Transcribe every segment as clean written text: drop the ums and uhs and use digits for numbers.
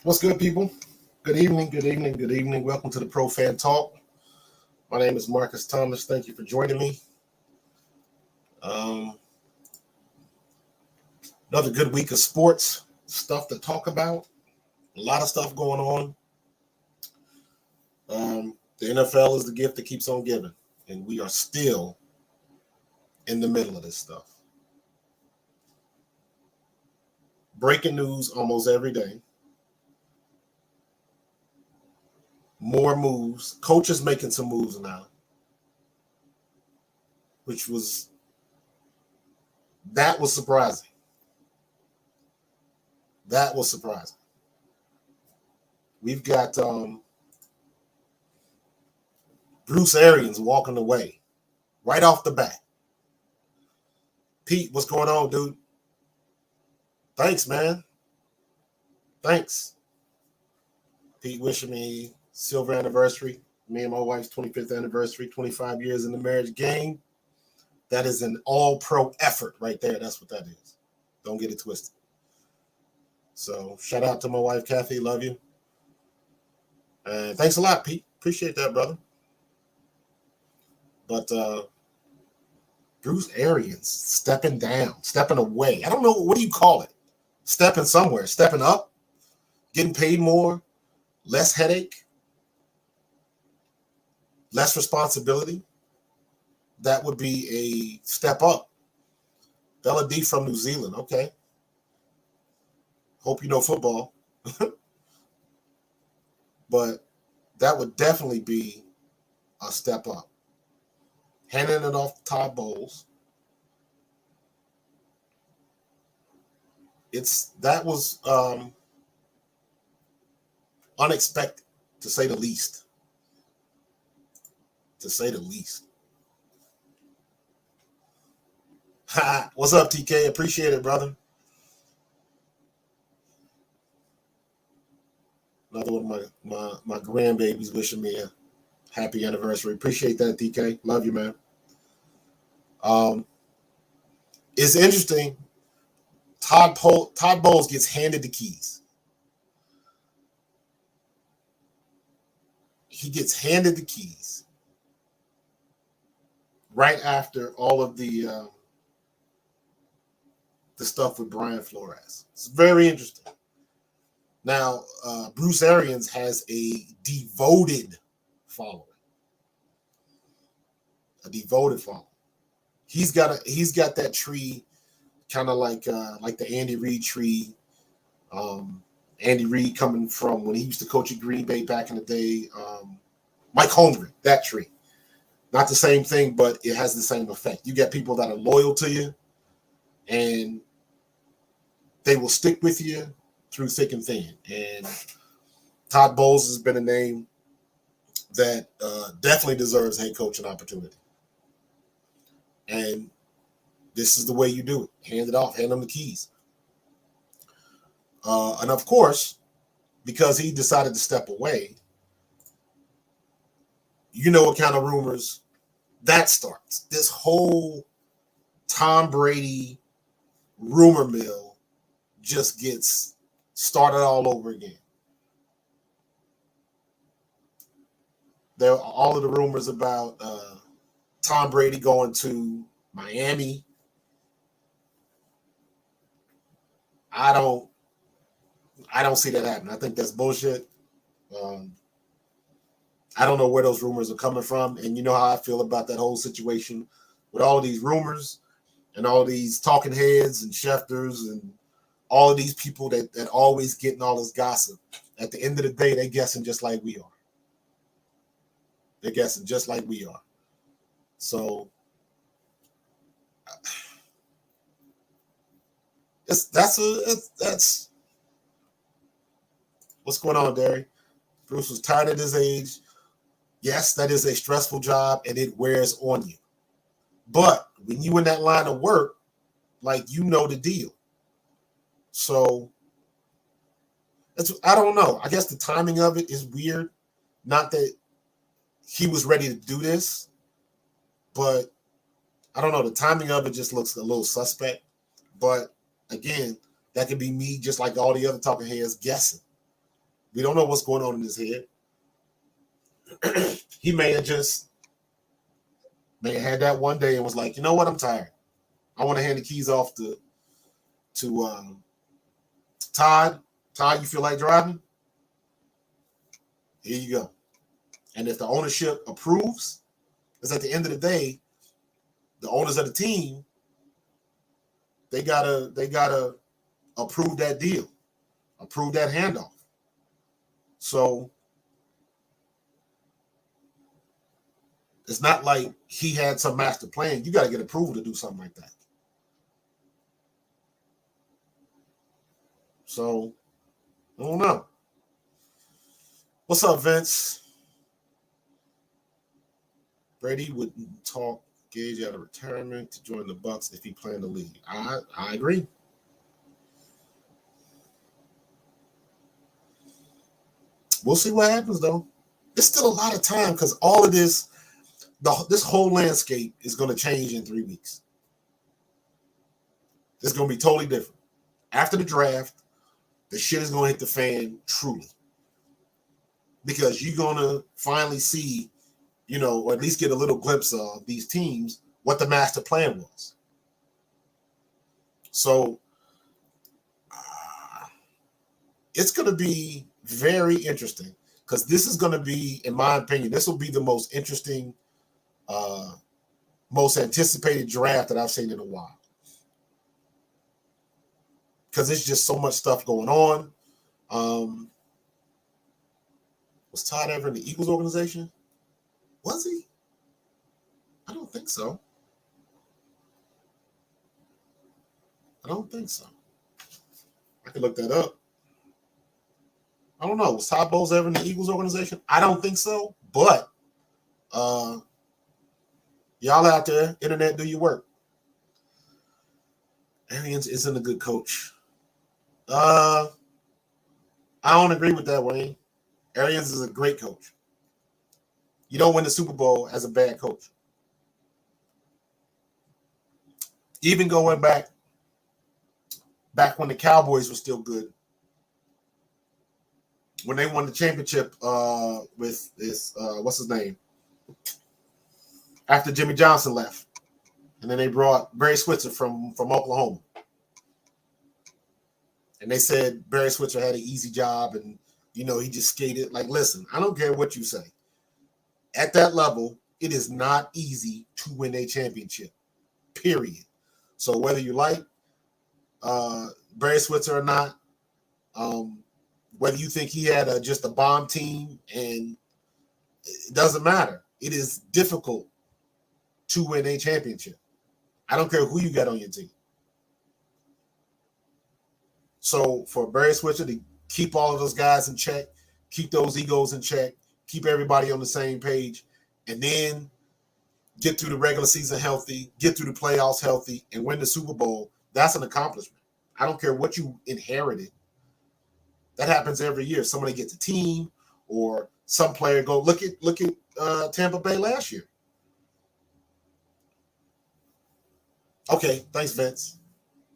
What's good, people? Good evening, good evening, good evening. Welcome to the Pro Fan Talk. My name is Marcus Thomas. Thank you for joining me. Another good week of sports stuff to talk about. A lot of stuff going on. The NFL is the gift that keeps on giving, and we are still in the middle of this stuff. Breaking news almost every day. More moves. Coaches making some moves now, which was surprising. That was surprising. We've got Bruce Arians walking away right off the bat. Pete, what's going on, dude? Thanks, man. Thanks. Pete wishing me silver anniversary. Me and my wife's 25th anniversary, 25 years in the marriage game. That is an all-pro effort right there. That's what that is. Don't get it twisted. So shout out to my wife, Kathy. Love you. And thanks a lot, Pete. Appreciate that, brother. But Bruce Arians stepping down, stepping away. I don't know. What do you call it? Stepping somewhere, stepping up, getting paid more, less headache, less responsibility. That would be a step up. Bella D from New Zealand. Okay. Hope you know football. But that would definitely be a step up. Handing it off to Todd Bowles. That was unexpected, to say the least. To say the least. Ha! What's up, TK? Appreciate it, brother. Another one of my grandbabies wishing me a happy anniversary. Appreciate that, TK. Love you, man. It's interesting. Todd Bowles gets handed the keys. He gets handed the keys right after all of the stuff with Brian Flores. It's very interesting. Now, Bruce Arians has a devoted following. A devoted following. He's got that tree, kind of like the Andy Reid tree. Andy Reid coming from when he used to coach at Green Bay back in the day. Mike Holmgren, that tree. Not the same thing, but it has the same effect. You get people that are loyal to you, and they will stick with you through thick and thin. And Todd Bowles has been a name that definitely deserves head coaching opportunity. And this is the way you do it. Hand it off. Hand them the keys. And of course, because he decided to step away, you know what kind of rumors that starts. This whole Tom Brady rumor mill just gets started all over again. There are all of the rumors about Tom Brady going to Miami. I don't see that happening. I think that's bullshit. I don't know where those rumors are coming from. And you know how I feel about that whole situation with all of these rumors and all these talking heads and Schefters and all of these people that always getting all this gossip. At the end of the day, they're guessing just like we are. They're guessing just like we are. So that's what's going on, Derry. Bruce was tired at his age. Yes, that is a stressful job, and it wears on you. But when you in that line of work, like, you know the deal. So I don't know. I guess the timing of it is weird. Not that he was ready to do this, but I don't know. The timing of it just looks a little suspect. But again, that could be me, just like all the other talking heads, guessing. We don't know what's going on in his head. He may have had that one day and was like, you know what, I'm tired. I want to hand the keys off to Todd. Todd, you feel like driving? Here you go. And if the ownership approves, because at the end of the day, the owners of the team, they gotta approve that deal, approve that handoff. So it's not like he had some master plan. You got to get approval to do something like that. So I don't know. What's up, Vince? Brady wouldn't talk Gage out of retirement to join the Bucs if he planned to leave. I agree. We'll see what happens, though. There's still a lot of time because all of this, this whole landscape is going to change in 3 weeks. It's going to be totally different. After the draft, the shit is going to hit the fan truly. Because you're going to finally see, or at least get a little glimpse of these teams, what the master plan was. So it's going to be very interesting because this is going to be, in my opinion, this will be the most interesting, most anticipated draft that I've seen in a while. Because there's just so much stuff going on. Was Todd ever in the Eagles organization? Was he? I don't think so. I can look that up. I don't know. Was Todd Bowles ever in the Eagles organization? I don't think so. But y'all out there, internet, do your work. Arians isn't a good coach. I don't agree with that, Wayne. Arians is a great coach. You don't win the Super Bowl as a bad coach. Even going back when the Cowboys were still good, when they won the championship with this, what's his name? After Jimmy Johnson left. And then they brought Barry Switzer from Oklahoma. And they said Barry Switzer had an easy job and, he just skated. Like, listen, I don't care what you say. At that level, it is not easy to win a championship, period. So whether you like Barry Switzer or not, whether you think he had just a bomb team, and it doesn't matter. It is difficult to win a championship. I don't care who you got on your team. So for Barry Switzer to keep all of those guys in check, keep those egos in check, keep everybody on the same page, and then get through the regular season healthy, get through the playoffs healthy, and win the Super Bowl, that's an accomplishment. I don't care what you inherited. That happens every year. Somebody gets a team or some player go, look at Tampa Bay last year. Okay, thanks, Vince.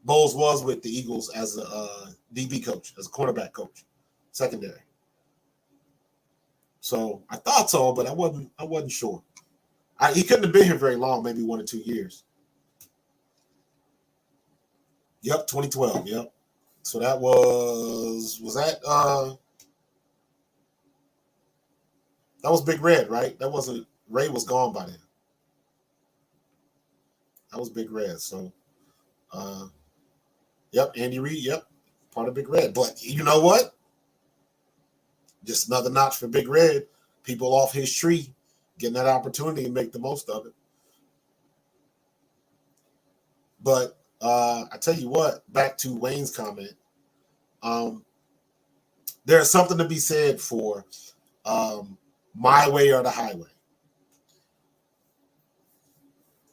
Bowles was with the Eagles as a DB coach, as a quarterback coach, secondary. So I thought so, but I wasn't sure. He couldn't have been here very long, maybe 1 or 2 years. Yep, 2012. Yep. So that was Big Red, right? That wasn't, Ray was gone by then. That was Big Red. So yep, Andy Reid, yep, part of Big Red. But you know what? Just another notch for Big Red. People off his tree getting that opportunity and make the most of it. But I tell you what, back to Wayne's comment, there's something to be said for my way or the highway.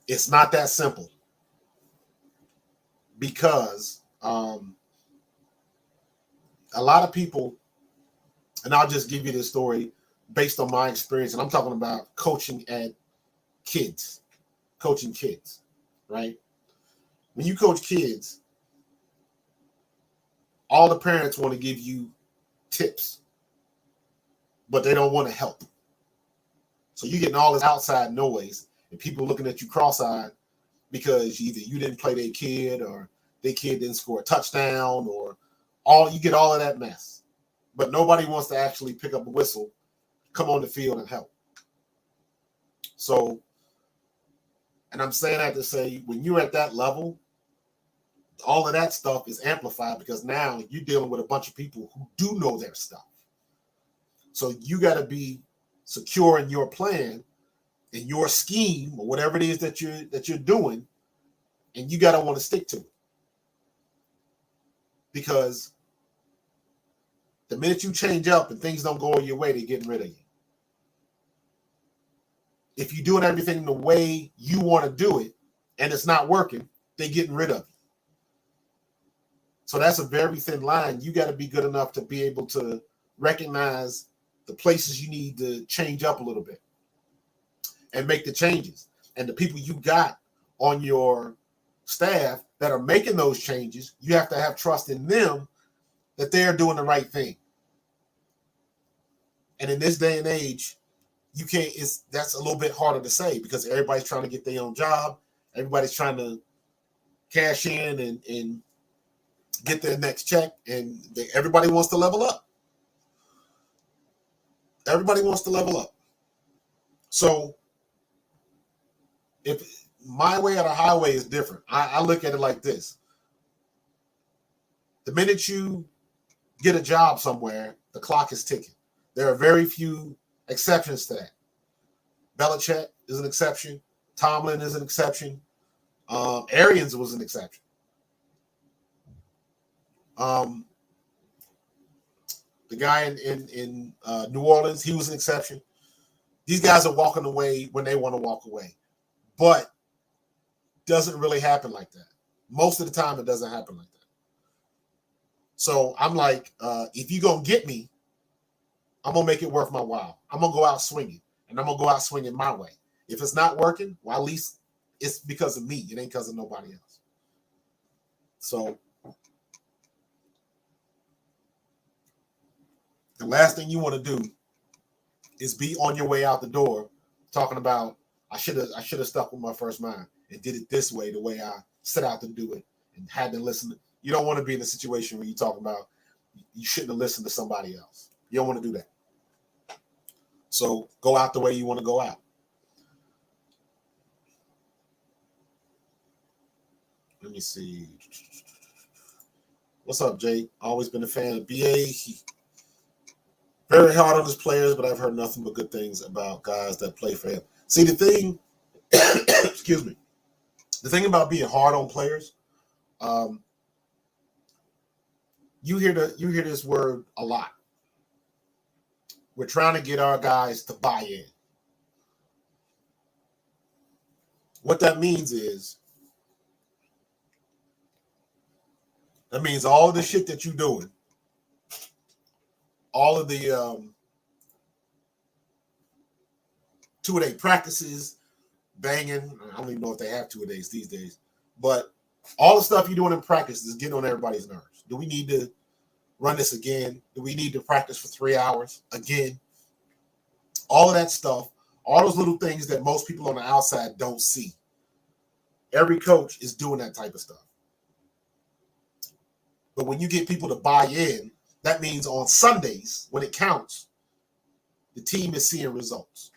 It's not that simple because a lot of people, and I'll just give you this story based on my experience, and I'm talking about coaching kids, right? When you coach kids, all the parents want to give you tips but they don't want to help. So you're getting all this outside noise and people looking at you cross-eyed because either you didn't play their kid or their kid didn't score a touchdown or you get all of that mess. But nobody wants to actually pick up a whistle, come on the field and help. So, and I'm saying that to say, when you're at that level, all of that stuff is amplified because now you're dealing with a bunch of people who do know their stuff. So you got to be secure in your plan and your scheme or whatever it is that you're doing, and you got to want to stick to it. Because the minute you change up and things don't go your way, they're getting rid of you. If you're doing everything the way you want to do it and it's not working, they're getting rid of you. So that's a very thin line. You got to be good enough to be able to recognize the places you need to change up a little bit and make the changes. And the people you got on your staff that are making those changes, you have to have trust in them that they're doing the right thing. And in this day and age, you can't, that's a little bit harder to say because everybody's trying to get their own job. Everybody's trying to cash in and get their next check, and everybody wants to level up. Everybody wants to level up. So if my way or the highway is different, I look at it like this. The minute you get a job somewhere, the clock is ticking. There are very few exceptions to that. Belichick is an exception. Tomlin is an exception. Arians was an exception. The guy in New Orleans, he was an exception. These guys are walking away when they want to walk away. But doesn't really happen like that. Most of the time, it doesn't happen like that. So I'm like, if you're going to get me, I'm going to make it worth my while. I'm going to go out swinging, and I'm going to go out swinging my way. If it's not working, well, at least it's because of me. It ain't because of nobody else. So the last thing you want to do is be on your way out the door talking about, I should have stuck with my first mind and did it this way, the way I set out to do it and had to listen. You don't want to be in a situation where you talk about you shouldn't have listened to somebody else. You don't want to do that. So go out the way you want to go out. Let me see. What's up, Jake? Always been a fan of BA. Very hard on his players, but I've heard nothing but good things about guys that play for him. See, the thing, excuse me, the thing about being hard on players, you hear this word a lot. We're trying to get our guys to buy in. What that means is, that means all of the shit that you're doing, all of the two-a-day practices, banging. I don't even know if they have two-a-days these days, but all the stuff you're doing in practice is getting on everybody's nerves. Do we need to run this again? Do we need to practice for 3 hours again? All of that stuff, all those little things that most people on the outside don't see. Every coach is doing that type of stuff. But when you get people to buy in, that means on Sundays, when it counts, the team is seeing results.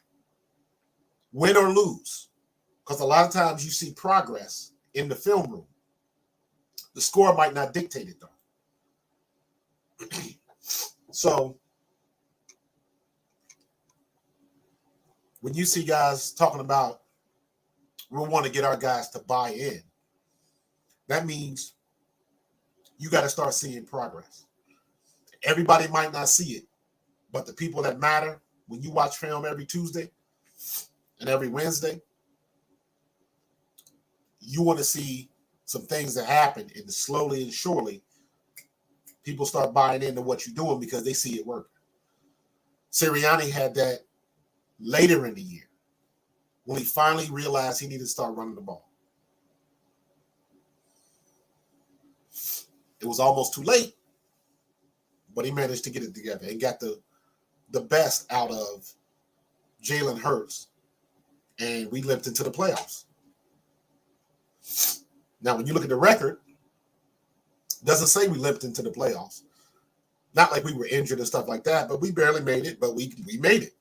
Win or lose. Because a lot of times you see progress in the film room. The score might not dictate it, though. So, when you see guys talking about, we want to get our guys to buy in, that means you got to start seeing progress. Everybody might not see it, but the people that matter, when you watch film every Tuesday and every Wednesday, you want to see some things that happen, and slowly and surely, people start buying into what you're doing because they see it working. Sirianni had that later in the year when he finally realized he needed to start running the ball. It was almost too late, but he managed to get it together and got the the best out of Jalen Hurts, and we limped into the playoffs. Now, when you look at the record, it doesn't say we limped into the playoffs. Not like we were injured and stuff like that, but we barely made it, but we made it.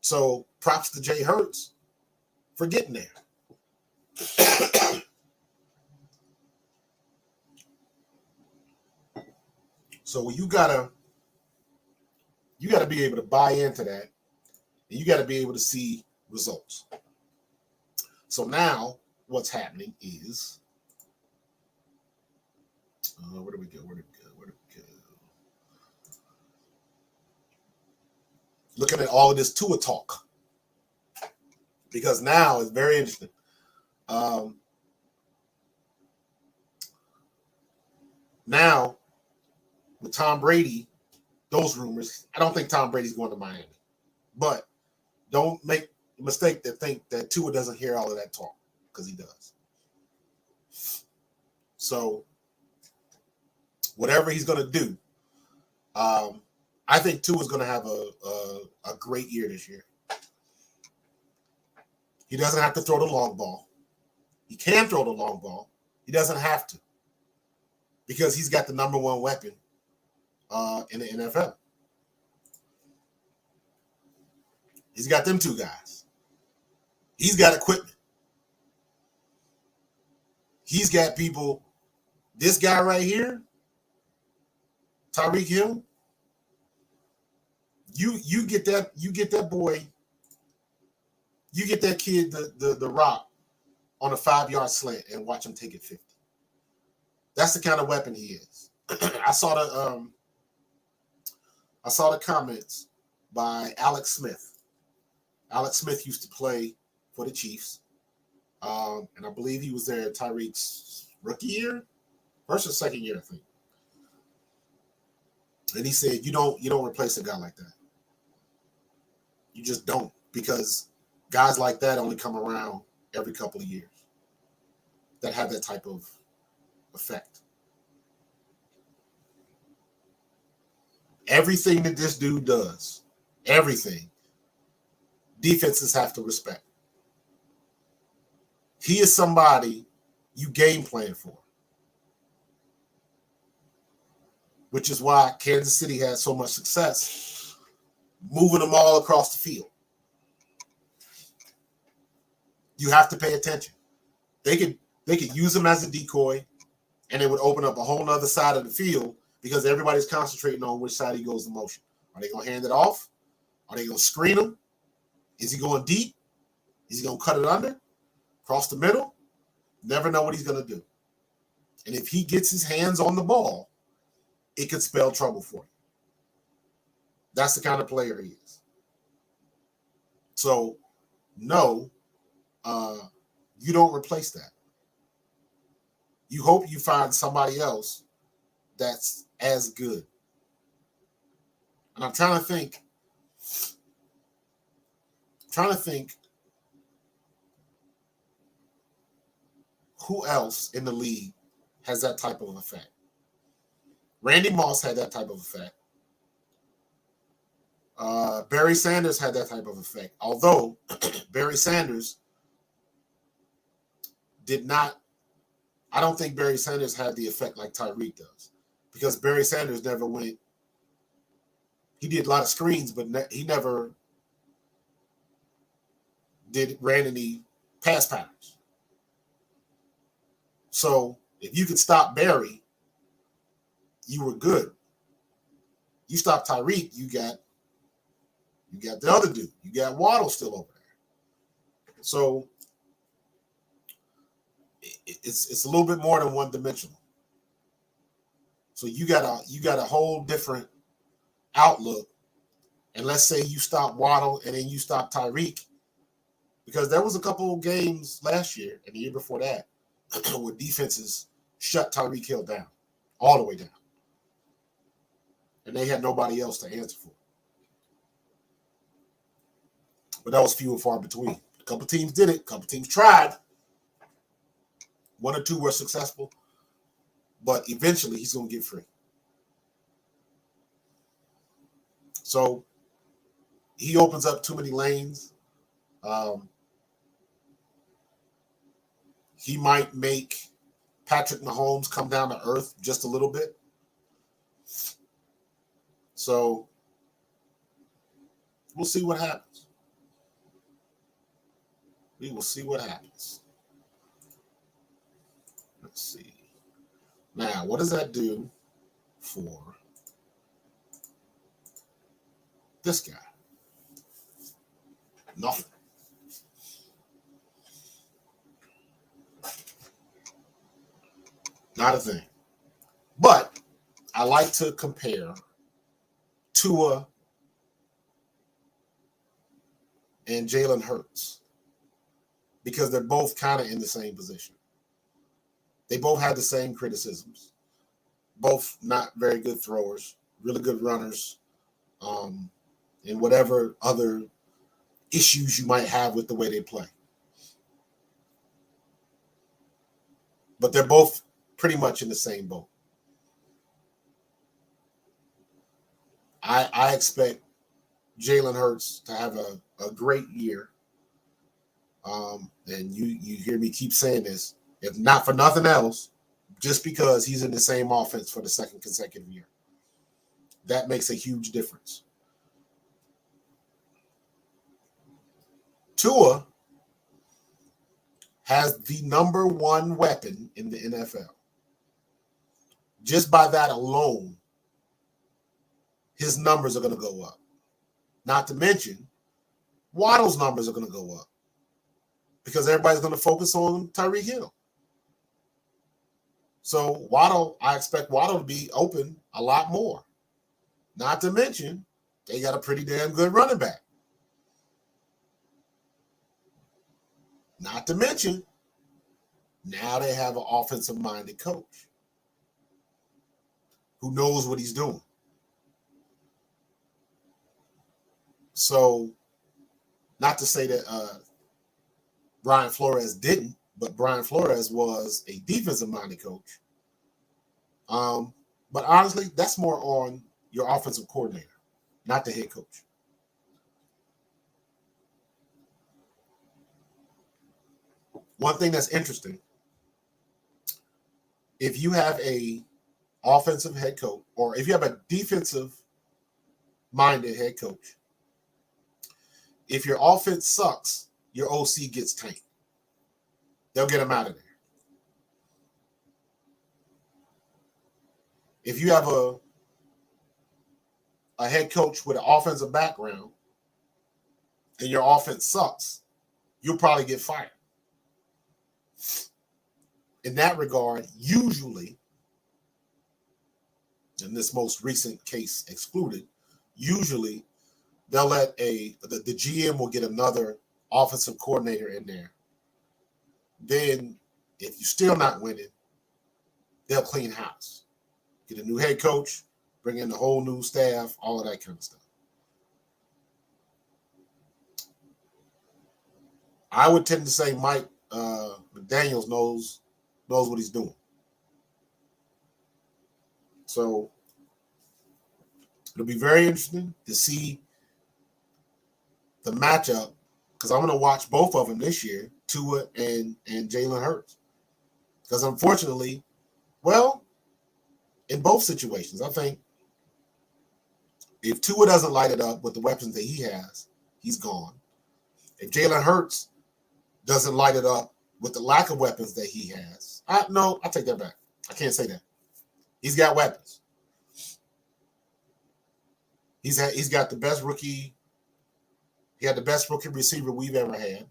So props to Jay Hurts for getting there. So you gotta be able to buy into that, and you gotta be able to see results. So now what's happening is where do we go? Looking at all of this Tua talk, because now it's very interesting. Now with Tom Brady, those rumors, I don't think Tom Brady's going to Miami, but don't make the mistake to think that Tua doesn't hear all of that talk, because he does. So whatever he's going to do, I think Tua's going to have a great year this year. He doesn't have to throw the long ball. He can throw the long ball. He doesn't have to, because he's got the number one weapon in the NFL. He's got them two guys. He's got equipment. He's got people. This guy right here, Tyreek Hill. You get that boy. You get that kid the rock on a 5-yard slant and watch him take it 50. That's the kind of weapon he is. I saw the comments by Alex Smith. Alex Smith used to play for the Chiefs, and I believe he was there Tyreek's rookie year, first or second year, I think. And he said, "You don't replace a guy like that. You just don't, because guys like that only come around every couple of years that have that type of effect." Everything that this dude does, everything, defenses have to respect. He is somebody you game plan for, which is why Kansas City had so much success moving them all across the field. You have to pay attention. They could use him as a decoy, and it would open up a whole other side of the field, because everybody's concentrating on which side he goes in motion. Are they going to hand it off? Are they going to screen him? Is he going deep? Is he going to cut it under? Across the middle? Never know what he's going to do. And if he gets his hands on the ball, it could spell trouble for him. That's the kind of player he is. So, no, you don't replace that. You hope you find somebody else that's as good. And I'm trying to think who else in the league has that type of effect. Randy Moss had that type of effect. Barry Sanders had that type of effect. Although Barry Sanders did not, I don't think Barry Sanders had the effect like Tyreek does, because Barry Sanders never went. He did a lot of screens, but he never ran any pass patterns. So if you could stop Barry, you were good. You stop Tyreek, you got the other dude. You got Waddle still over there. So it's a little bit more than one dimensional. So you got a whole different outlook. And let's say you stop Waddle and then you stop Tyreek, because there was a couple of games last year and the year before that where defenses shut Tyreek Hill down, all the way down. And they had nobody else to answer for. But that was few and far between. A couple teams did it. A couple teams tried. One or two were successful. But eventually, he's going to get free. So he opens up too many lanes. He might make Patrick Mahomes come down to earth just a little bit. So we'll see what happens. We will see what happens. Let's see. Now, what does that do for this guy? Nothing. Not a thing. But I like to compare Tua and Jalen Hurts because they're both kind of in the same position. They both have the same criticisms. Both not very good throwers, really good runners, and whatever other issues you might have with the way they play. But they're both pretty much in the same boat. I expect Jalen Hurts to have a great year. And you hear me keep saying this, if not for nothing else, just because he's in the same offense for the second consecutive year. That makes a huge difference. Tua has the number one weapon in the NFL. Just by that alone, his numbers are going to go up. Not to mention, Waddle's numbers are going to go up because everybody's going to focus on Tyreek Hill. So Waddle, I expect Waddle to be open a lot more. Not to mention, they got a pretty damn good running back. Not to mention, now they have an offensive-minded coach who knows what he's doing. So, not to say that Brian Flores didn't, but Brian Flores was a defensive-minded coach. But honestly, that's more on your offensive coordinator, not the head coach. One thing that's interesting, if you have a offensive head coach or if you have a defensive-minded head coach, if your offense sucks, your OC gets tanked. They'll get him out of there. If you have a head coach with an offensive background and your offense sucks, you'll probably get fired. In that regard, usually, in this most recent case excluded, usually they'll let the GM will get another offensive coordinator in there. Then, if you're still not winning, they'll clean house. Get a new head coach, bring in the whole new staff, all of that kind of stuff. I would tend to say Mike McDaniels knows what he's doing. So it'll be very interesting to see the matchup because I'm going to watch both of them this year, Tua and Jalen Hurts. Because unfortunately, well, in both situations, I think if Tua doesn't light it up with the weapons that he has, he's gone. If Jalen Hurts doesn't light it up with the lack of weapons that he has, I take that back. I can't say that. He's got weapons. He's got the best rookie. He had the best rookie receiver we've ever had.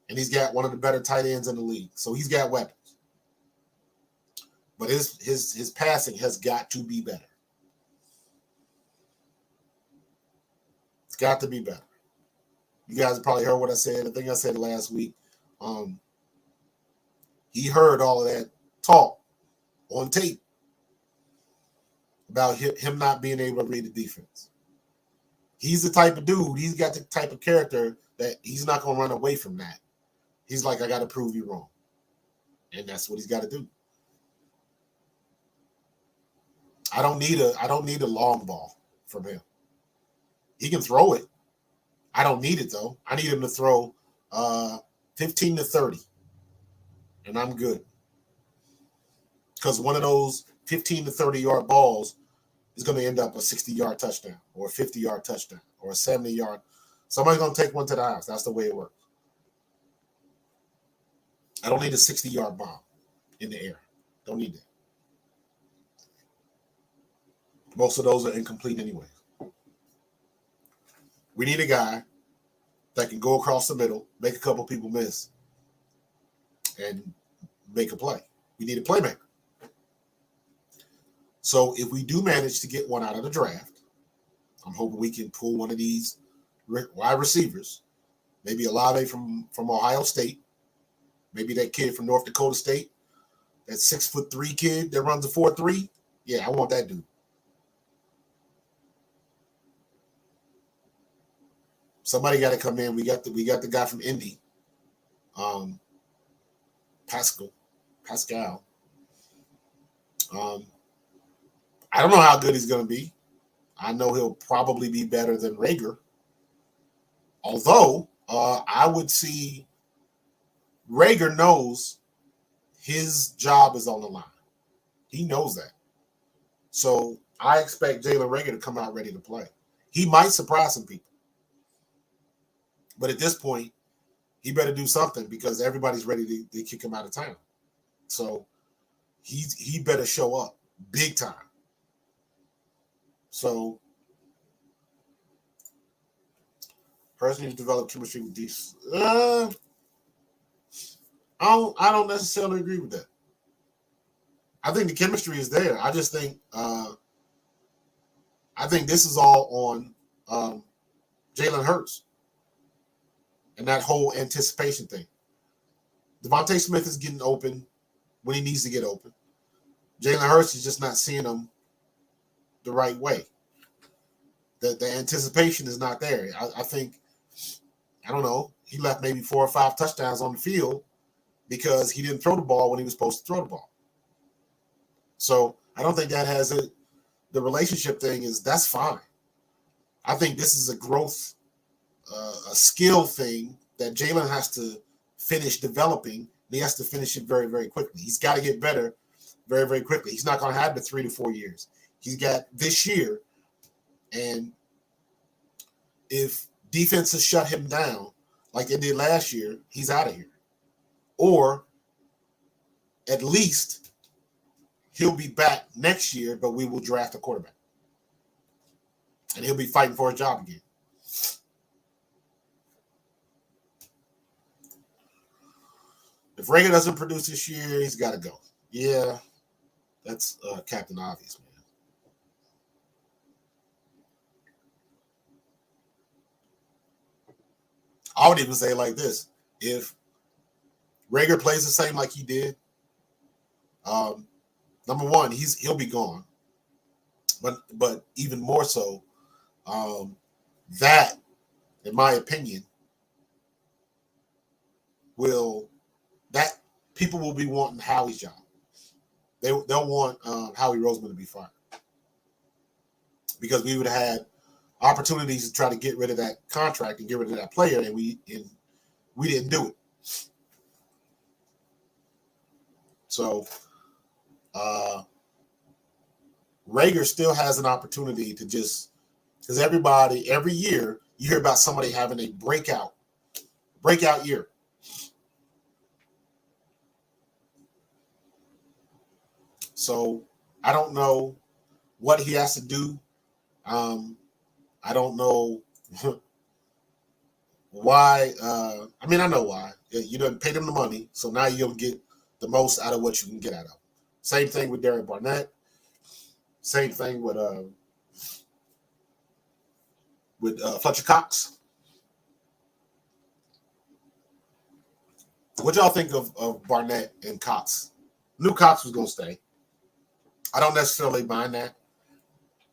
And he's got one of the better tight ends in the league. So he's got weapons. But his passing has got to be better. It's got to be better. You guys probably heard what I said. I think I said last week. He heard all of that talk on tape about him not being able to read the defense. He's the type of dude, he's got the type of character that he's not going to run away from that. He's like, I got to prove you wrong. And that's what he's got to do. I don't need a long ball from him. He can throw it. I don't need it, though. I need him to throw 15 to 30, and I'm good. Because one of those 15 to 30-yard balls is going to end up a 60-yard touchdown or a 50-yard touchdown or a 70-yard. Somebody's going to take one to the house. That's the way it works. I don't need a 60-yard bomb in the air. Don't need that. Most of those are incomplete anyway. We need a guy that can go across the middle, make a couple people miss, and make a play. We need a playmaker. So if we do manage to get one out of the draft, I'm hoping we can pull one of these wide receivers, maybe Olave from Ohio State, maybe that kid from North Dakota State, that 6'3" kid that runs a 4.3. Yeah, I want that dude. Somebody got to come in. We got the guy from Indy, Pascal. I don't know how good he's going to be. I know he'll probably be better than Rager. Although I would see Rager knows his job is on the line. He knows that. So I expect Jalen Rager to come out ready to play. He might surprise some people. But at this point, he better do something because everybody's ready to kick him out of town. So he better show up big time. So person who's developed chemistry with these. I don't necessarily agree with that. I think the chemistry is there. I just think this is all on Jalen Hurts and that whole anticipation thing. Devontae Smith is getting open when he needs to get open. Jalen Hurts is just not seeing him the right way. The anticipation is not there. I think, I don't know, he left maybe 4 or 5 touchdowns on the field because he didn't throw the ball when he was supposed to throw the ball. So I don't think that has it. The relationship thing that's fine. I think this is a growth, a skill thing that Jalen has to finish developing. And he has to finish it very, very quickly. He's got to get better very, very quickly. He's not going to have the 3 to 4 years. He's got this year. And if defenses shut him down like they did last year, he's out of here. Or at least he'll be back next year, but we will draft a quarterback. And he'll be fighting for a job again. If Rager doesn't produce this year, he's got to go. Yeah, that's Captain Obvious, man. I would even say like this. If Rager plays the same like he did, number one, he'll be gone. But even more so, that, in my opinion, that people will be wanting Howie's job. They'll want Howie Roseman to be fired because we would have had opportunities to try to get rid of that contract and get rid of that player, and we didn't do it. So Rager still has an opportunity to just, because every year you hear about somebody having a breakout year. So I don't know what he has to do. I don't know why. I mean, I know why. You done paid him the money, so now you're going to get the most out of what you can get out of him. Same thing with Derek Barnett. Same thing with Fletcher Cox. What y'all think of Barnett and Cox? Knew Cox was going to stay. I don't necessarily mind that.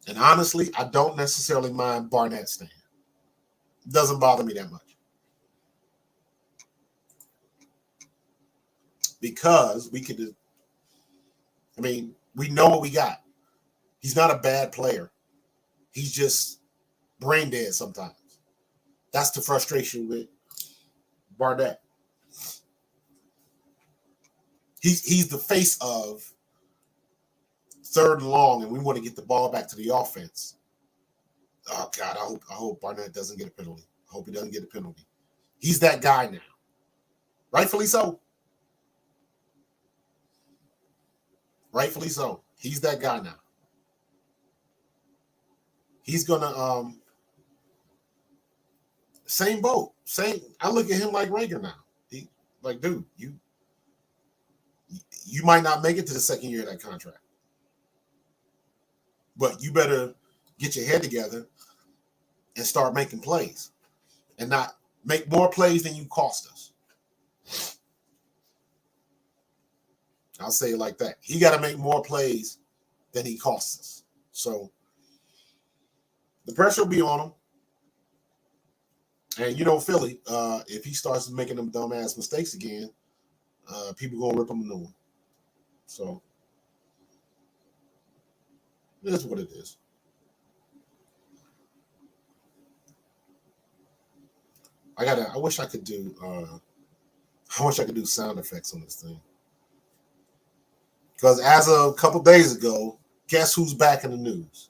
And honestly, I don't necessarily mind Barnett staying. It doesn't bother me that much. Because we know what we got. He's not a bad player. He's just brain dead sometimes. That's the frustration with Barnett. He's the face of third and long, and we want to get the ball back to the offense. Oh God, I hope Barnett doesn't get a penalty. I hope he doesn't get a penalty. He's that guy now. Rightfully so. Rightfully so. He's that guy now. He's gonna same boat. I look at him like Rager now. Like, dude, you might not make it to the second year of that contract. But you better get your head together and start making plays. And not make more plays than you cost us. I'll say it like that. He got to make more plays than he costs us. So the pressure will be on him. And, Philly, if he starts making them dumbass mistakes again, people going to rip him a new one. So that's what it is. I wish I could do sound effects on this thing. Because as of a couple days ago, guess who's back in the news?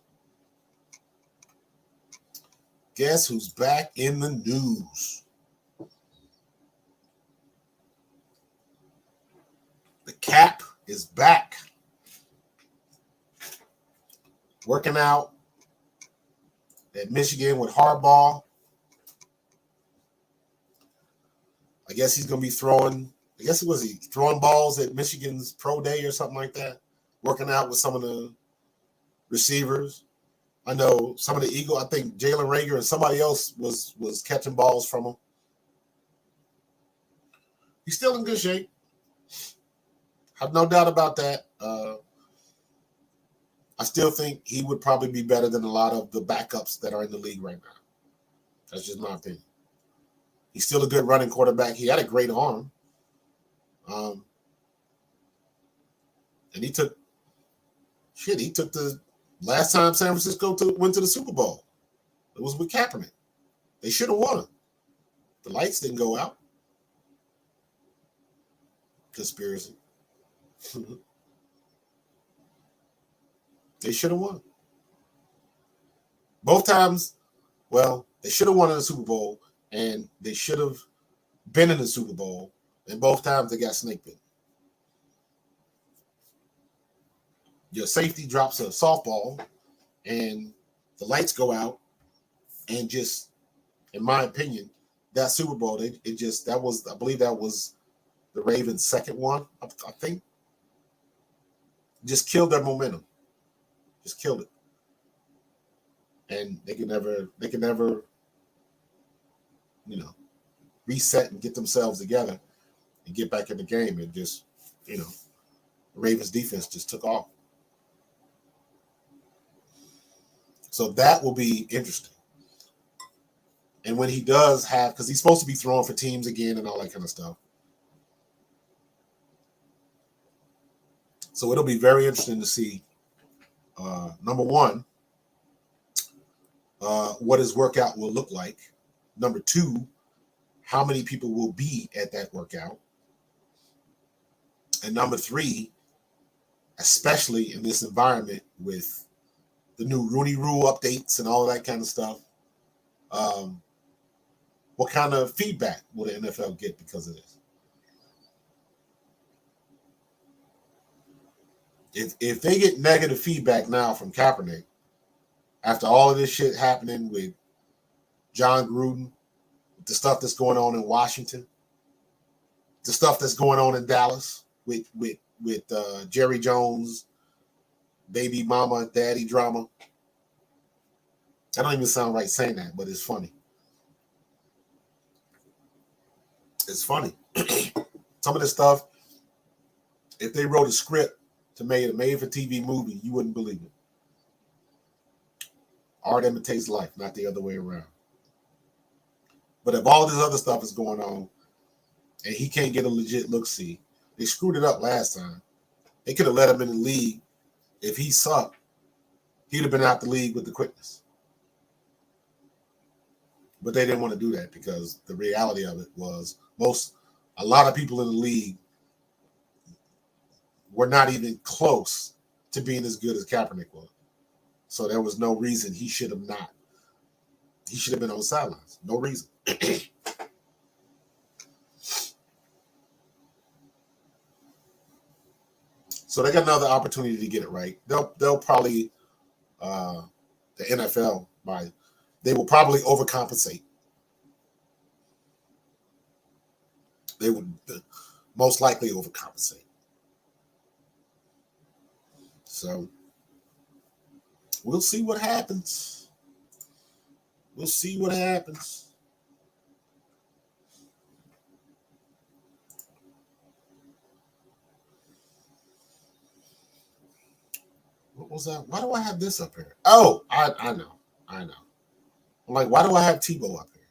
Guess who's back in the news? The Cap is back. Working out at Michigan with Harbaugh. I guess he's going to be throwing balls at Michigan's pro day or something like that. Working out with some of the receivers. I know some of the Eagles, I think Jalen Rager and somebody else was catching balls from him. He's still in good shape. Have no doubt about that. I still think he would probably be better than a lot of the backups that are in the league right now. That's just my opinion. He's still a good running quarterback. He had a great arm. And he took the last time San Francisco went to the Super Bowl. It was with Kaepernick. They should have won. The lights didn't go out. Conspiracy. They should have won. Both times, they should have won in the Super Bowl, and they should have been in the Super Bowl, and both times they got snake bitten. Your safety drops a softball, and the lights go out, and just, in my opinion, that Super Bowl, I believe that was the Ravens' second one, I think. Just killed their momentum. Just killed it. And they can never, reset and get themselves together and get back in the game. And just, the Ravens defense just took off. So that will be interesting. And when he does because he's supposed to be throwing for teams again and all that kind of stuff. So it'll be very interesting to see, number one, what his workout will look like. Number two, how many people will be at that workout. And number three, especially in this environment with the new Rooney Rule updates and all that kind of stuff, what kind of feedback will the NFL get because of this? If they get negative feedback now from Kaepernick, after all of this shit happening with John Gruden, the stuff that's going on in Washington, the stuff that's going on in Dallas with Jerry Jones, baby mama, daddy drama. I don't even sound right saying that, but it's funny. It's funny. Some of this stuff, if they wrote a script to make a made-for-TV movie, you wouldn't believe it. Art imitates life, not the other way around. But if all this other stuff is going on and he can't get a legit look-see, they screwed it up last time. They could have let him in the league. If he sucked, he'd have been out the league with the quickness. But they didn't want to do that because the reality of it was a lot of people in the league were not even close to being as good as Kaepernick was. So there was no reason he should have not. He should have been on the sidelines. No reason. So they got another opportunity to get it right. They'll probably the NFL they will probably overcompensate. They would most likely overcompensate. So we'll see what happens. We'll see what happens. What was that? Why do I have this up here? Oh, I know. I'm like, why do I have Tebow up here?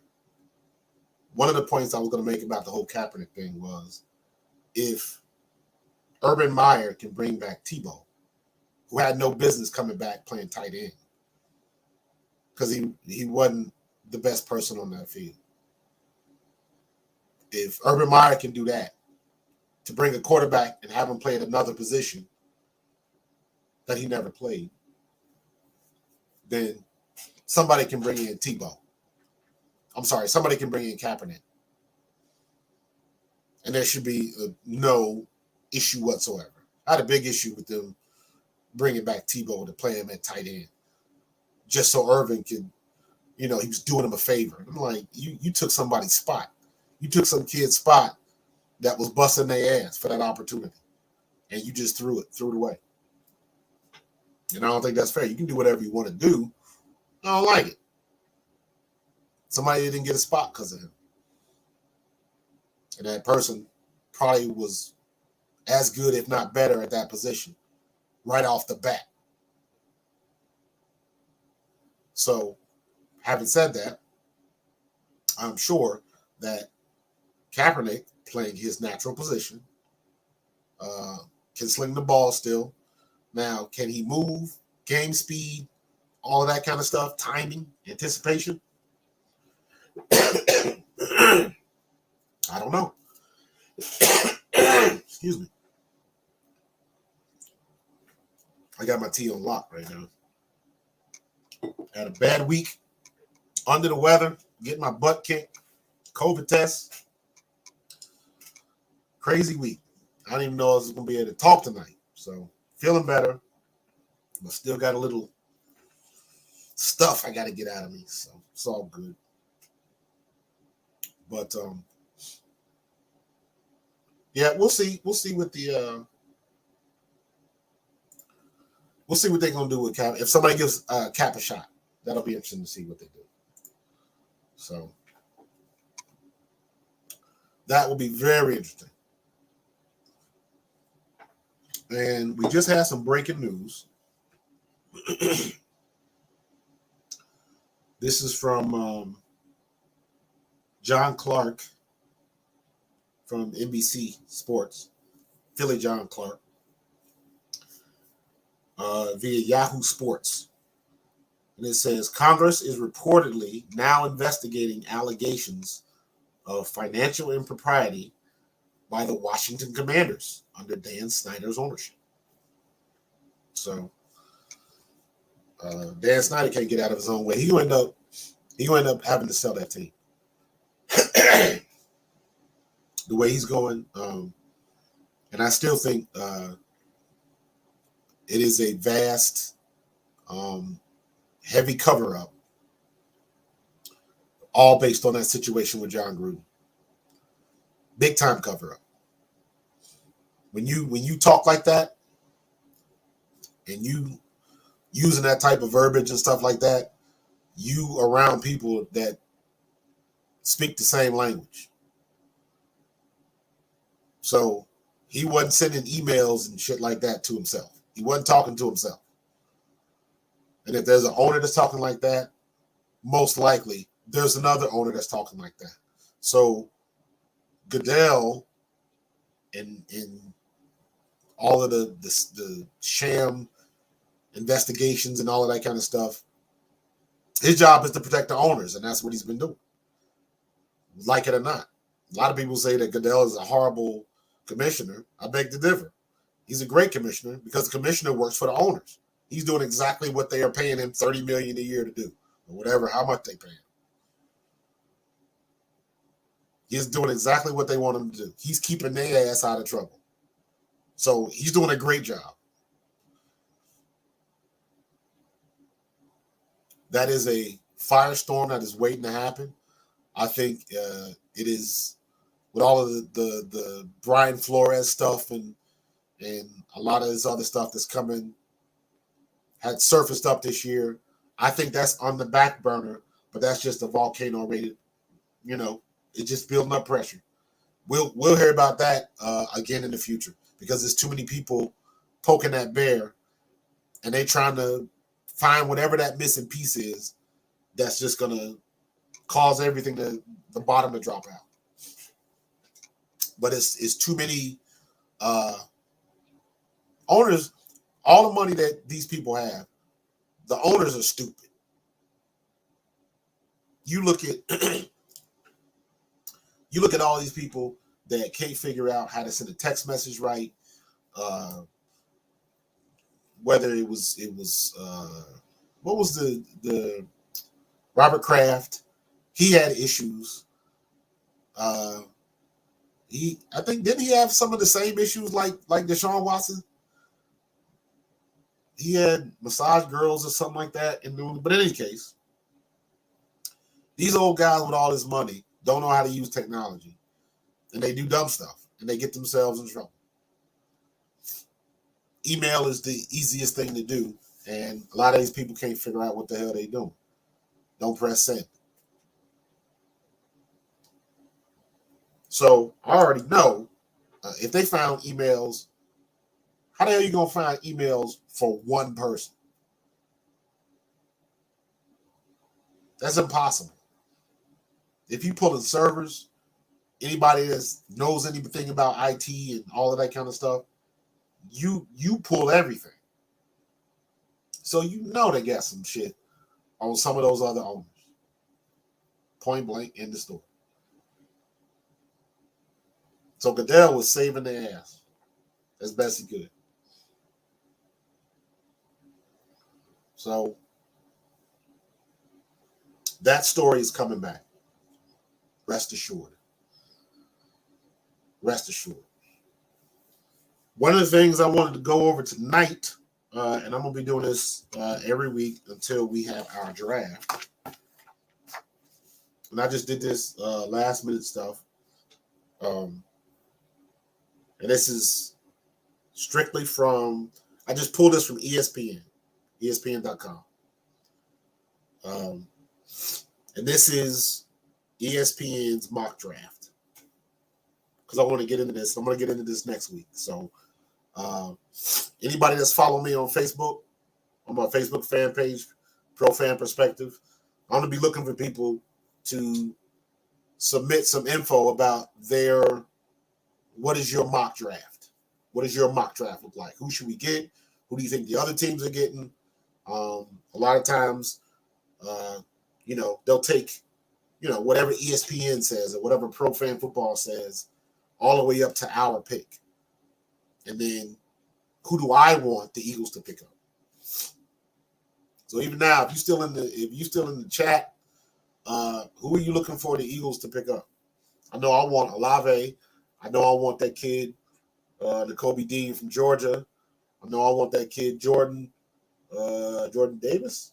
One of the points I was going to make about the whole Kaepernick thing was if Urban Meyer can bring back Tebow, who had no business coming back playing tight end because he wasn't the best person on that field. If Urban Meyer can do that, to bring a quarterback and have him play at another position that he never played, then somebody can bring in Tebow. I'm sorry, somebody can bring in Kaepernick. And there should be no issue whatsoever. I had a big issue with them bringing back Tebow to play him at tight end, just so Irvin could, he was doing him a favor. I'm like, you took somebody's spot. You took some kid's spot that was busting their ass for that opportunity, and you just threw it away. And I don't think that's fair. You can do whatever you want to do. I don't like it. Somebody didn't get a spot because of him. And that person probably was as good, if not better, at that position right off the bat. So, having said that, I'm sure that Kaepernick, playing his natural position, can sling the ball still. Now, can he move, game speed, all of that kind of stuff, timing, anticipation? I don't know. Excuse me. I got my tea on lock right now. Had a bad week, under the weather, getting my butt kicked, COVID test. Crazy week. I didn't even know I was going to be able to talk tonight. So, feeling better, but still got a little stuff I got to get out of me. So, it's all good. But, yeah, we'll see. We'll see what we'll see what they're going to do with Cap. If somebody gives Cap a shot, that'll be interesting to see what they do. So, that will be very interesting. And we just had some breaking news. This is from John Clark from NBC Sports, Philly John Clark, via Yahoo Sports. And it says, Congress is reportedly now investigating allegations of financial impropriety by the Washington Commanders under Dan Snyder's ownership. So Dan Snyder can't get out of his own way. He end up having to sell that team. The way he's going, and I still think it is a vast, heavy cover-up, all based on that situation with John Gruden. Big time cover-up. When you talk like that, and you using that type of verbiage and stuff like that, you around people that speak the same language. So he wasn't sending emails and shit like that to himself. He wasn't talking to himself. And if there's an owner that's talking like that, most likely there's another owner that's talking like that. So Goodell and all of the sham investigations and all of that kind of stuff, his job is to protect the owners, and that's what he's been doing. like it or not. A lot of people say that Goodell is a horrible commissioner. I beg to differ. He's a great commissioner because the commissioner works for the owners. He's doing exactly what they are paying him $30 million a year to do, or whatever, how much they pay him. He's doing exactly what they want him to do. He's keeping their ass out of trouble. So he's doing a great job. That is a firestorm that is waiting to happen. I think it is, with all of the Brian Flores stuff and a lot of this other stuff that's coming, had surfaced up this year. I think that's on the back burner, but that's just a volcano rated, it's just building up pressure. We'll hear about that again in the future because there's too many people poking that bear, and they trying to find whatever that missing piece is that's just going to cause everything to the bottom to drop out. But it's too many owners. All the money that these people have, the owners are stupid. You look at all these people that can't figure out how to send a text message right. Whether it was what was the Robert Kraft? He had issues. I think didn't he have some of the same issues like Deshaun Watson? He had massage girls or something like that in New England. But in any case, these old guys with all this money don't know how to use technology, and they do dumb stuff, and they get themselves in trouble. Email is the easiest thing to do, and a lot of these people can't figure out what the hell they're doing. Don't press send. So I already know if they found emails, how the hell are you going to find emails for one person? That's impossible. If you pull in servers, anybody that knows anything about IT and all of that kind of stuff, you pull everything. So they got some shit on some of those other owners. Point blank in the store. So Goodell was saving their ass as best he could. So that story is coming back. Rest assured. Rest assured. One of the things I wanted to go over tonight, and I'm going to be doing this every week until we have our draft. And I just did this last minute stuff. And this is strictly I just pulled this from ESPN, ESPN.com. And this is ESPN's mock draft. Because I want to get into this. I'm going to get into this next week. So anybody that's following me on Facebook, on my Facebook fan page, Pro Fan Perspective, I'm going to be looking for people to submit some info about what is your mock draft? What does your mock draft look like? Who should we get? Who do you think the other teams are getting? A lot of times, they'll take, whatever ESPN says or whatever Pro Fan Football says, all the way up to our pick. And then who do I want the Eagles to pick up? So even now, if you're still in the chat, who are you looking for the Eagles to pick up? I know I want Olave. I know I want that kid, Nakobe Dean from Georgia. I know I want that kid, Jordan Davis,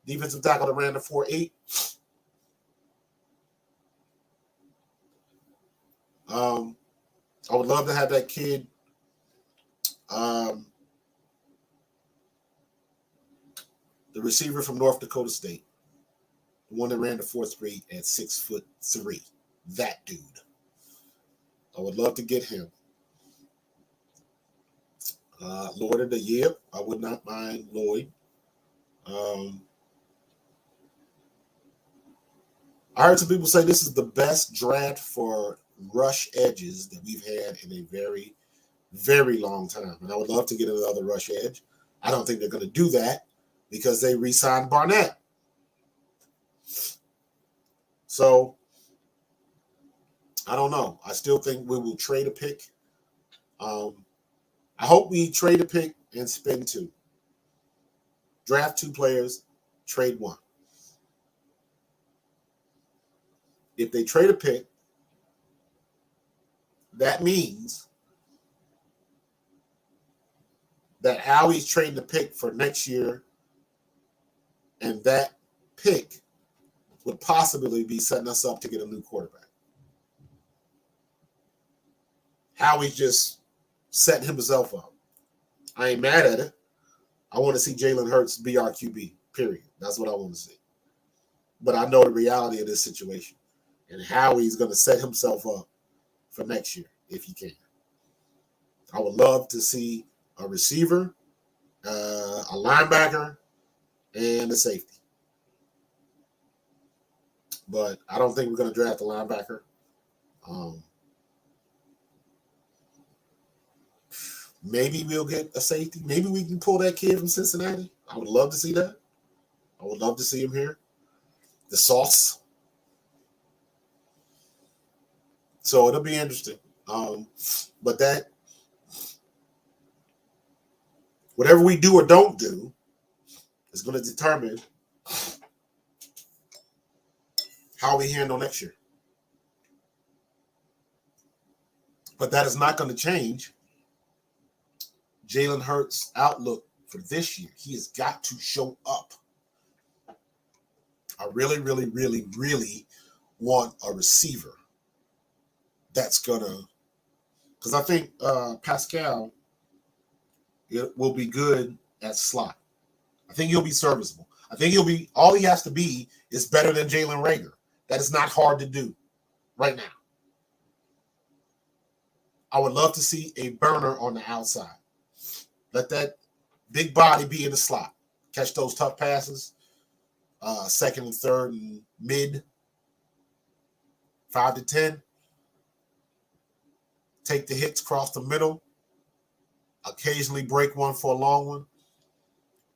defensive tackle that ran the 4.8. I would love to have that kid. The receiver from North Dakota State, the one that ran the 4.3 at 6'3". That dude. I would love to get him. Lloyd of the year. I would not mind Lloyd. I heard some people say this is the best draft for rush edges that we've had in a very, very long time. And I would love to get another rush edge. I don't think they're going to do that because they re-signed Barnett. So I don't know. I still think we will trade a pick. I hope we trade a pick and spend 2. Draft 2 players, trade 1. If they trade a pick, that means that Howie's trading the pick for next year, and that pick would possibly be setting us up to get a new quarterback. Howie's just setting himself up. I ain't mad at it. I want to see Jalen Hurts be our QB, period. That's what I want to see. But I know the reality of this situation and how he's going to set himself up for next year if he can. I would love to see a receiver, a linebacker, and a safety. But I don't think we're going to draft a linebacker. Maybe we'll get a safety. Maybe we can pull that kid from Cincinnati. I would love to see that. I would love to see him here. The sauce. So it'll be interesting. But that, whatever we do or don't do, is going to determine how we handle next year. But that is not going to change Jalen Hurts' outlook for this year. He has got to show up. I really, really, really, really want a receiver that's going to, because I think Pascal will be good at slot. I think he'll be serviceable. I think he'll be, all he has to be is better than Jalen Reagor. That is not hard to do right now. I would love to see a burner on the outside. Let that big body be in the slot. Catch those tough passes, second and third and mid, 5 to 10. Take the hits across the middle. Occasionally break one for a long one.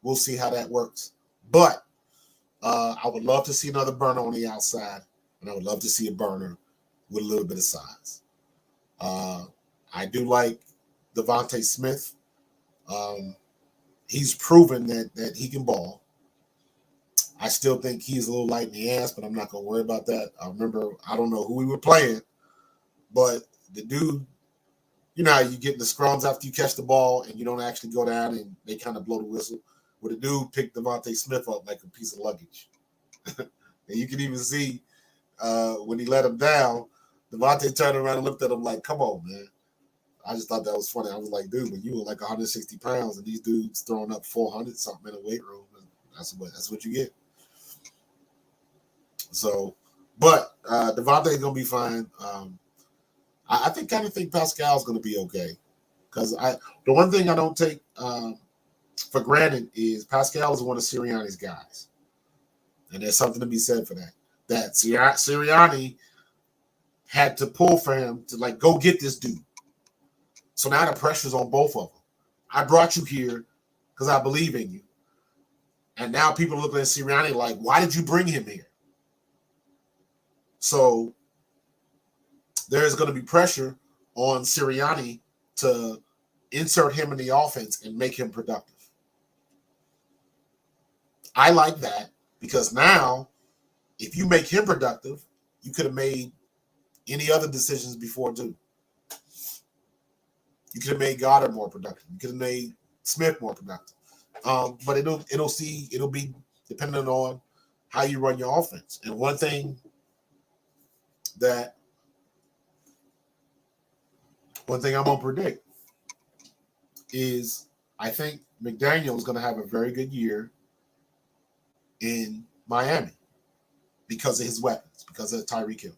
We'll see how that works. But I would love to see another burner on the outside, and I would love to see a burner with a little bit of size. I do like Devontae Smith. He's proven that he can ball. I still think he's a little light in the ass, but I'm not going to worry about that. I don't know who we were playing, but the dude, you know how you get in the scrums after you catch the ball and you don't actually go down and they kind of blow the whistle. Well, the dude picked Devontae Smith up like a piece of luggage. And you can even see when he let him down, Devontae turned around and looked at him like, come on, man. I just thought that was funny. I was like, dude, when you were like 160 pounds and these dudes throwing up 400 something in a weight room, that's what you get. So, but Devontae's gonna be fine. I think Pascal's gonna be okay, because the one thing I don't take for granted is Pascal is one of Sirianni's guys, and there's something to be said for that. That Sirianni had to pull for him to like go get this dude. So now the pressure's on both of them. I brought you here because I believe in you. And now people are looking at Sirianni like, why did you bring him here? So there's going to be pressure on Sirianni to insert him in the offense and make him productive. I like that because now if you make him productive, you could have made any other decisions before too. You could have made Goddard more productive. You could have made Smith more productive. But it'll be dependent on how you run your offense. And one thing I'm gonna predict is I think McDaniel is gonna have a very good year in Miami because of his weapons, because of Tyreek Hill.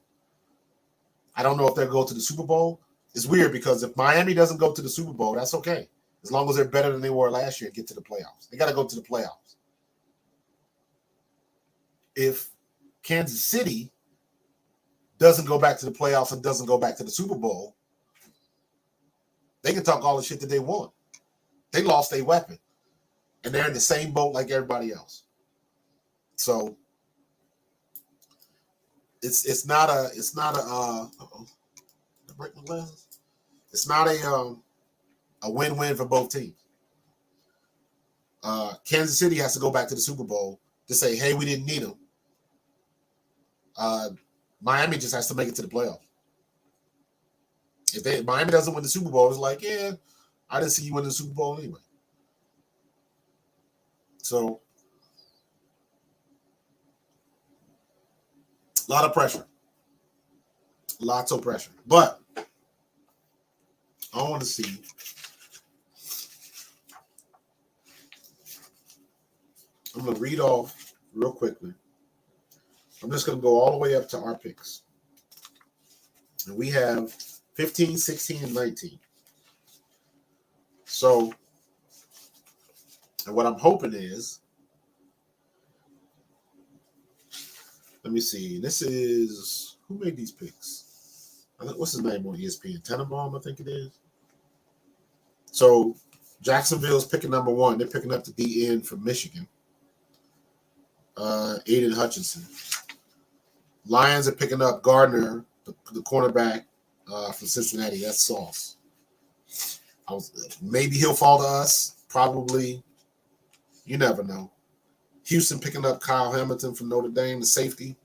I don't know if they'll go to the Super Bowl. It's weird because if Miami doesn't go to the Super Bowl, that's okay. As long as they're better than they were last year and get to the playoffs. They got to go to the playoffs. If Kansas City doesn't go back to the playoffs and doesn't go back to the Super Bowl, they can talk all the shit that they want. They lost a weapon. And they're in the same boat like everybody else. So it's not a break my glasses. It's not a win-win for both teams. Kansas City has to go back to the Super Bowl to say, hey, we didn't need them. Miami just has to make it to the playoffs. If Miami doesn't win the Super Bowl, it's like, yeah, I didn't see you win the Super Bowl anyway. So, a lot of pressure. Lots of pressure. But I want to see. I'm going to read off real quickly. I'm just going to go all the way up to our picks. And we have 15, 16, and 19. So, and what I'm hoping is, let me see. This is, who made these picks? What's his name on ESPN? Tenenbaum, I think it is. So, Jacksonville's picking number 1. They're picking up the DN from Michigan. Aiden Hutchinson. Lions are picking up Gardner, the cornerback from Cincinnati. That's Sauce. Maybe he'll fall to us. Probably. You never know. Houston picking up Kyle Hamilton from Notre Dame, the safety.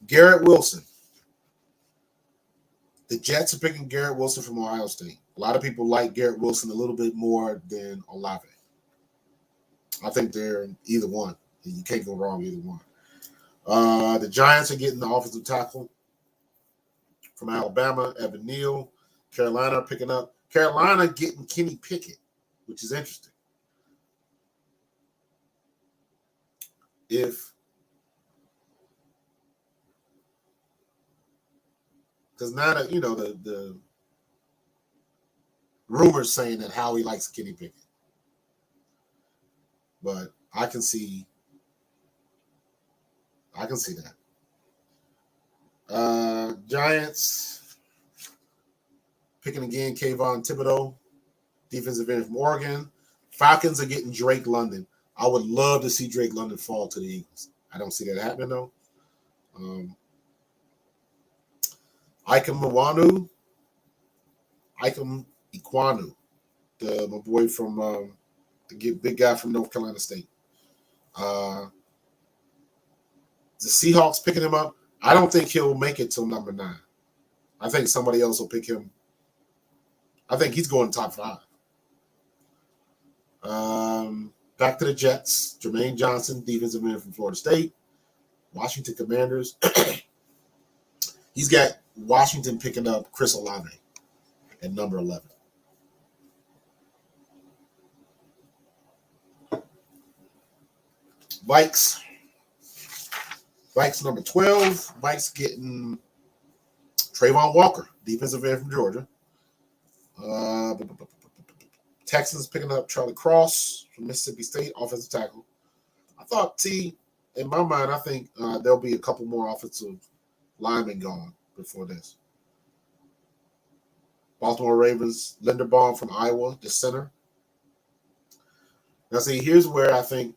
Garrett Wilson. The Jets are picking Garrett Wilson from Ohio State. A lot of people like Garrett Wilson a little bit more than Olave. I think they're either one. You can't go wrong either one. The Giants are getting the offensive tackle from Alabama, Evan Neal. Carolina picking up. Carolina getting Kenny Pickett, which is interesting. Because now that the rumors saying that Howie likes Kenny Pickett, but I can see that. Giants picking again Kayvon Thibodeau, defensive end from Oregon. Falcons are getting Drake London. I would love to see Drake London fall to the Eagles. I don't see that happening though. Ikem Ekwonu, my boy from the big guy from North Carolina State. The Seahawks picking him up. I don't think he'll make it till number 9. I think somebody else will pick him. I think he's going top 5. Back to the Jets. Jermaine Johnson, defensive end from Florida State. Washington Commanders. He's got Washington picking up Chris Olave at number 11. Vikes number 12. Vikes getting Trayvon Walker, defensive end from Georgia. Texans picking up Charlie Cross from Mississippi State, offensive tackle. I thought, in my mind, I think there'll be a couple more offensive linemen gone before this. Baltimore Ravens, Linderbaum from Iowa, the center. Now, see, here's where I think,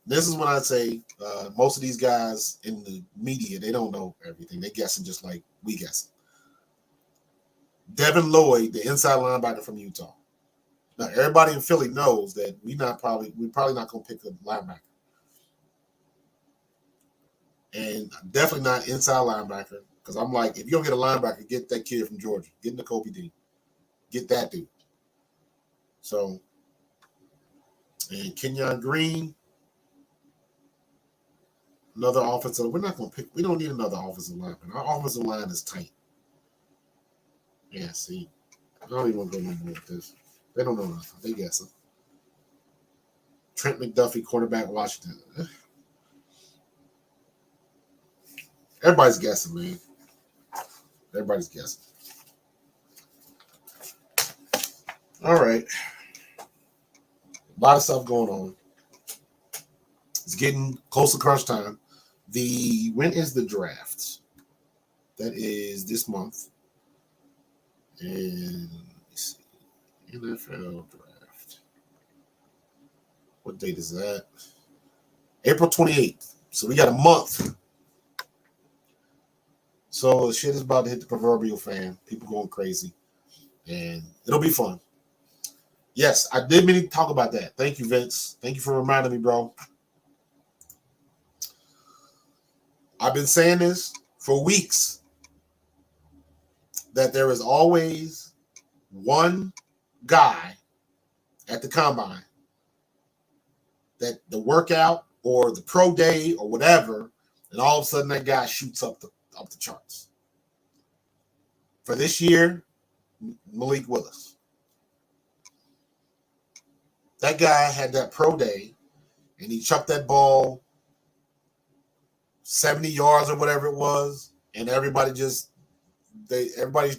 this is when I say most of these guys in the media, they don't know everything. They're guessing just like we guessing. Devin Lloyd, the inside linebacker from Utah. Now, everybody in Philly knows that we're probably not going to pick a linebacker. And definitely not inside linebacker, because I'm like, if you don't get a linebacker, get that kid from Georgia. Get N'Kobe Dean. Get that dude. So, and Kenyon Green, another offensive. We don't need another offensive lineman. Our offensive line is tight. Yeah, see. I don't even want to go no more with this. They don't know nothing. They guessing. Trent McDuffie, quarterback, Washington. Everybody's guessing, man. Everybody's guessing. All right. A lot of stuff going on. It's getting close to crunch time. When is the draft? That is this month. And let me see. NFL draft. What date is that? April 28th. So we got a month. So the shit is about to hit the proverbial fan. People going crazy. And it'll be fun. Yes, I did mean to talk about that. Thank you, Vince. Thank you for reminding me, bro. I've been saying this for weeks, that there is always one guy at the combine that the workout or the pro day or whatever, and all of a sudden that guy shoots up the charts. For this year, Malik Willis. That guy had that pro day, and he chucked that ball 70 yards or whatever it was, and everybody's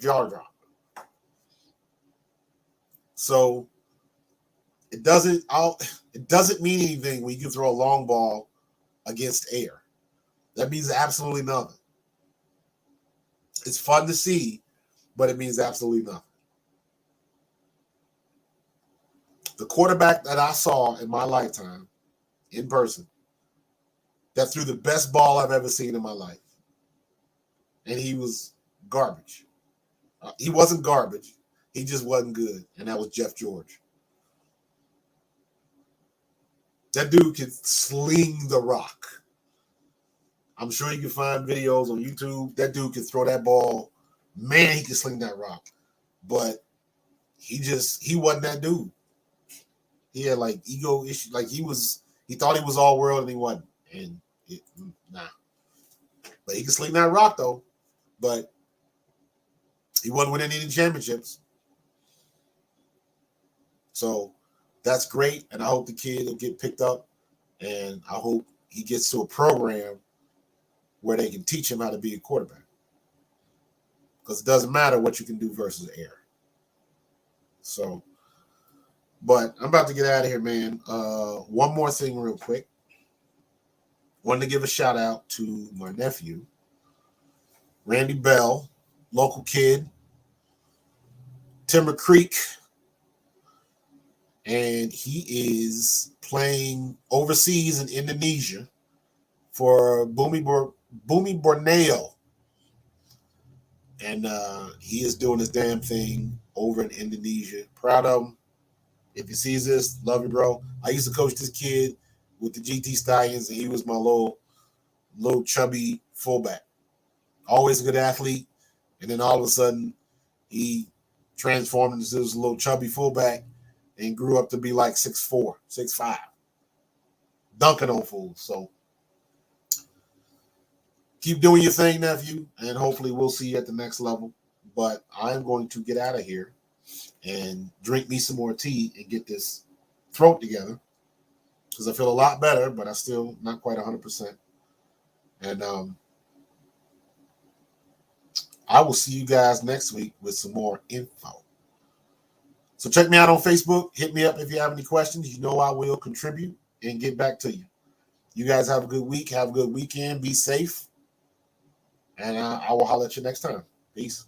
jaw dropped. So it doesn't mean anything when you can throw a long ball against air. That means absolutely nothing. It's fun to see, but it means absolutely nothing. The quarterback that I saw in my lifetime, in person, that threw the best ball I've ever seen in my life, and he was garbage. He wasn't garbage. He just wasn't good, and that was Jeff George. That dude can sling the rock. I'm sure you can find videos on YouTube. That dude can throw that ball. Man, he can sling that rock. But he wasn't that dude. He had like ego issues. Like he thought he was all world and he wasn't. And nah. But he can sling that rock though. But he wasn't winning any championships. So that's great. And I hope the kid will get picked up. And I hope he gets to a program where they can teach him how to be a quarterback. Because it doesn't matter what you can do versus air. So, but I'm about to get out of here, man. One more thing real quick. Wanted to give a shout out to my nephew, Randy Bell, local kid, Timber Creek. And he is playing overseas in Indonesia for Bumi Borneo. And he is doing his damn thing over in Indonesia. Proud of him. If he sees this, love you, bro. I used to coach this kid with the GT Stallions, and he was my little chubby fullback. Always a good athlete. And then all of a sudden, he transformed into this little chubby fullback and grew up to be like 6'4", 6'5". Dunking on fools. So keep doing your thing, nephew, and hopefully we'll see you at the next level. But I'm going to get out of here and drink me some more tea and get this throat together because I feel a lot better, but I'm still not quite 100%. And I will see you guys next week with some more info. So check me out on Facebook. Hit me up if you have any questions. You know I will contribute and get back to you. You guys have a good week. Have a good weekend. Be safe. And I will holler at you next time. Peace.